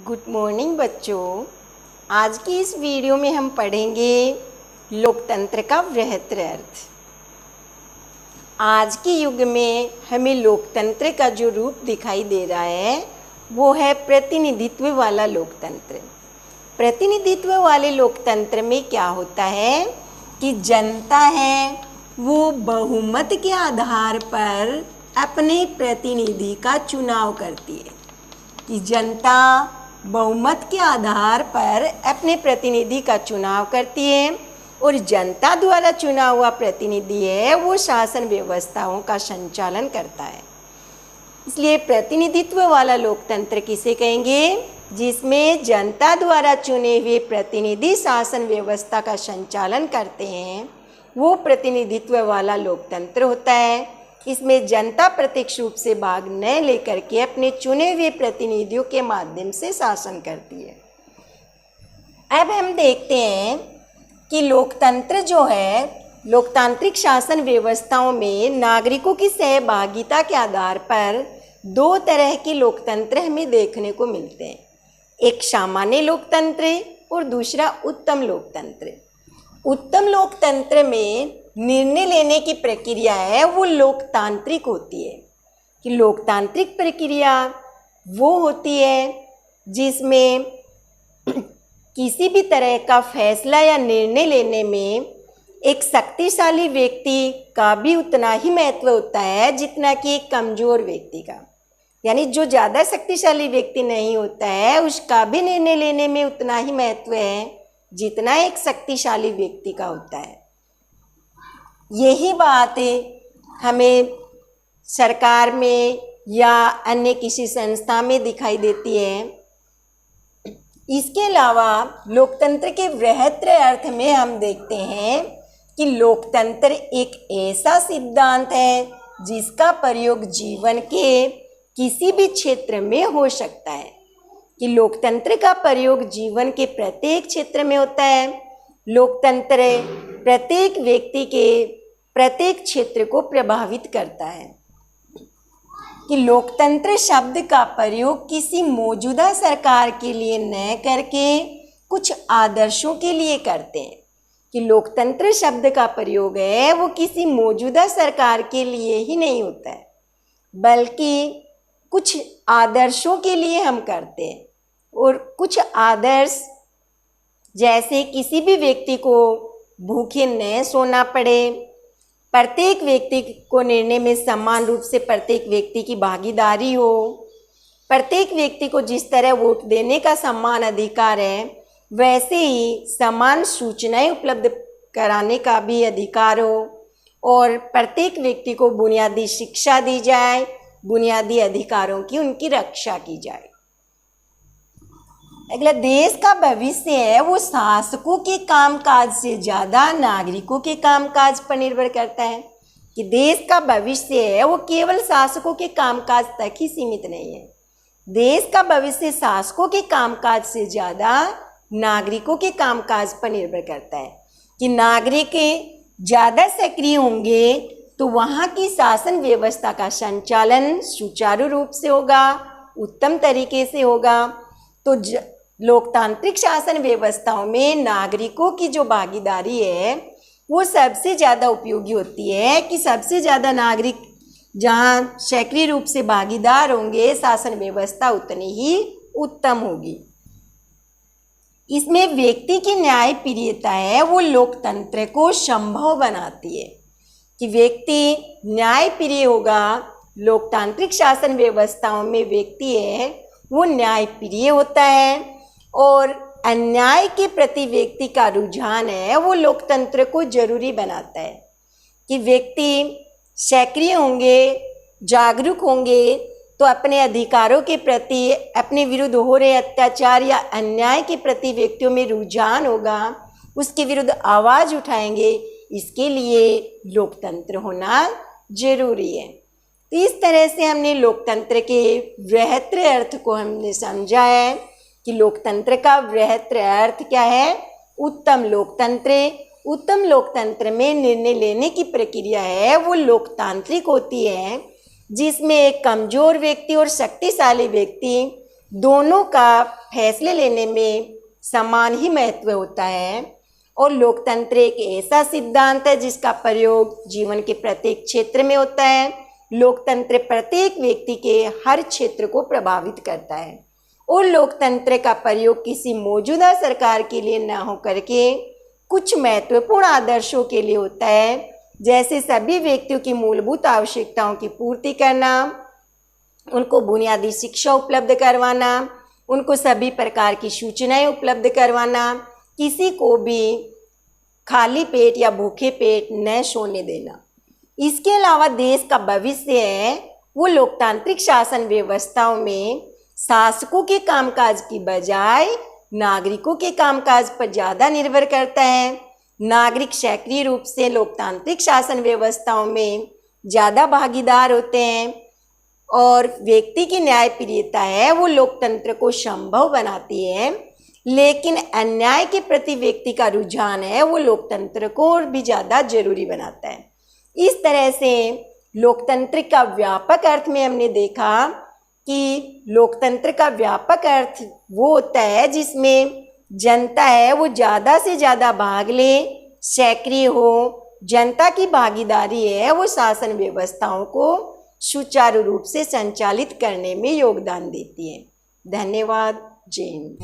Good morning बच्चों। आज की इस वीडियो में हम पढ़ेंगे लोकतंत्र का वृहत्तर अर्थ। आज के युग में हमें लोकतंत्र का जो रूप दिखाई दे रहा है वो है प्रतिनिधित्व वाला लोकतंत्र। प्रतिनिधित्व वाले लोकतंत्र में क्या होता है कि जनता है वो बहुमत के आधार पर अपने प्रतिनिधि का चुनाव करती है, कि जनता बहुमत के आधार पर अपने प्रतिनिधि का चुनाव करती है और जनता द्वारा चुना हुआ प्रतिनिधि है वो शासन व्यवस्थाओं का संचालन करता है। इसलिए प्रतिनिधित्व वाला लोकतंत्र किसे कहेंगे? जिसमें जनता द्वारा चुने हुए प्रतिनिधि शासन व्यवस्था का संचालन करते हैं, वो प्रतिनिधित्व वाला लोकतंत्र होता है। इसमें जनता प्रत्यक्ष रूप से भाग न लेकर के अपने चुने हुए प्रतिनिधियों के माध्यम से शासन करती है। अब हम देखते हैं कि लोकतंत्र जो है, लोकतांत्रिक शासन व्यवस्थाओं में नागरिकों की सहभागिता के आधार पर दो तरह के लोकतंत्र हमें देखने को मिलते हैं। एक सामान्य लोकतंत्र और दूसरा उत्तम लोकतंत्र। उत्तम लोकतंत्र में निर्णय लेने की प्रक्रिया है वो लोकतांत्रिक होती है, कि लोकतांत्रिक प्रक्रिया वो होती है जिसमें किसी भी तरह का फैसला या निर्णय लेने में एक शक्तिशाली व्यक्ति का भी उतना ही महत्व होता है जितना कि एक कमज़ोर व्यक्ति का। यानी जो ज़्यादा शक्तिशाली व्यक्ति नहीं होता है उसका भी निर्णय लेने में उतना ही महत्व है जितना एक शक्तिशाली व्यक्ति का होता है। यही बात हमें सरकार में या अन्य किसी संस्था में दिखाई देती है। इसके अलावा लोकतंत्र के वृहत्तर अर्थ में हम देखते हैं कि लोकतंत्र एक ऐसा सिद्धांत है जिसका प्रयोग जीवन के किसी भी क्षेत्र में हो सकता है, कि लोकतंत्र का प्रयोग जीवन के प्रत्येक क्षेत्र में होता है। लोकतंत्र प्रत्येक व्यक्ति के प्रत्येक क्षेत्र को प्रभावित करता है। कि लोकतंत्र शब्द का प्रयोग किसी मौजूदा सरकार के लिए न करके कुछ आदर्शों के लिए करते हैं। कि लोकतंत्र शब्द का प्रयोग है वो किसी मौजूदा सरकार के लिए ही नहीं होता है, बल्कि कुछ आदर्शों के लिए हम करते हैं। और कुछ आदर्श जैसे किसी भी व्यक्ति को भूखे न सोना पड़े, प्रत्येक व्यक्ति को निर्णय में समान रूप से प्रत्येक व्यक्ति की भागीदारी हो, प्रत्येक व्यक्ति को जिस तरह वोट देने का समान अधिकार है वैसे ही समान सूचनाएं उपलब्ध कराने का भी अधिकार हो, और प्रत्येक व्यक्ति को बुनियादी शिक्षा दी जाए, बुनियादी अधिकारों की उनकी रक्षा की जाए। अगला, देश का भविष्य है वो शासकों के कामकाज से ज़्यादा नागरिकों के कामकाज पर निर्भर करता है। कि देश का भविष्य है वो केवल शासकों के कामकाज तक ही सीमित नहीं है। देश का भविष्य शासकों के कामकाज से ज़्यादा नागरिकों के कामकाज पर निर्भर करता है। कि नागरिक ज़्यादा सक्रिय होंगे तो वहाँ की शासन व्यवस्था का संचालन सुचारू रूप से होगा, उत्तम तरीके से होगा। तो लोकतांत्रिक शासन व्यवस्थाओं में नागरिकों की जो भागीदारी है वो सबसे ज़्यादा उपयोगी होती है। कि सबसे ज़्यादा नागरिक जहाँ सक्रिय रूप से भागीदार होंगे शासन व्यवस्था उतनी ही उत्तम होगी। इसमें व्यक्ति की न्यायप्रियता है वो लोकतंत्र को संभव बनाती है। कि व्यक्ति न्यायप्रिय होगा, लोकतांत्रिक शासन व्यवस्थाओं में व्यक्ति है वो न्यायप्रिय होता है, और अन्याय के प्रति व्यक्ति का रुझान है वो लोकतंत्र को जरूरी बनाता है। कि व्यक्ति सक्रिय होंगे, जागरूक होंगे तो अपने अधिकारों के प्रति, अपने विरुद्ध हो रहे अत्याचार या अन्याय के प्रति व्यक्तियों में रुझान होगा, उसके विरुद्ध आवाज़ उठाएंगे। इसके लिए लोकतंत्र होना जरूरी है। तो इस तरह से हमने लोकतंत्र के वृहत्तर अर्थ को हमने समझा है। कि लोकतंत्र का वृहत्तर अर्थ क्या है? उत्तम लोकतंत्र। उत्तम लोकतंत्र में निर्णय लेने की प्रक्रिया है वो लोकतांत्रिक होती है, जिसमें एक कमज़ोर व्यक्ति और शक्तिशाली व्यक्ति दोनों का फैसले लेने में समान ही महत्व होता है। और लोकतंत्र एक ऐसा सिद्धांत है जिसका प्रयोग जीवन के प्रत्येक क्षेत्र में होता है। लोकतंत्र प्रत्येक व्यक्ति के हर क्षेत्र को प्रभावित करता है और लोकतंत्र का प्रयोग किसी मौजूदा सरकार के लिए न हो करके कुछ महत्वपूर्ण आदर्शों के लिए होता है, जैसे सभी व्यक्तियों की मूलभूत आवश्यकताओं की पूर्ति करना, उनको बुनियादी शिक्षा उपलब्ध करवाना, उनको सभी प्रकार की सूचनाएं उपलब्ध करवाना, किसी को भी खाली पेट या भूखे पेट न सोने देना। इसके अलावा देश का भविष्य है वो लोकतांत्रिक शासन व्यवस्थाओं में शासकों के कामकाज की बजाय नागरिकों के कामकाज पर ज़्यादा निर्भर करता है। नागरिक सक्रिय रूप से लोकतांत्रिक शासन व्यवस्थाओं में ज़्यादा भागीदार होते हैं और व्यक्ति की न्यायप्रियता है वो लोकतंत्र को संभव बनाती है, लेकिन अन्याय के प्रति व्यक्ति का रुझान है वो लोकतंत्र को और भी ज़्यादा जरूरी बनाता है। इस तरह से लोकतंत्र का व्यापक अर्थ में हमने देखा कि लोकतंत्र का व्यापक अर्थ वो होता है जिसमें जनता है वो ज़्यादा से ज़्यादा भाग ले, सक्रिय हो, जनता की भागीदारी है वो शासन व्यवस्थाओं को सुचारू रूप से संचालित करने में योगदान देती है। धन्यवाद। जय हिंद।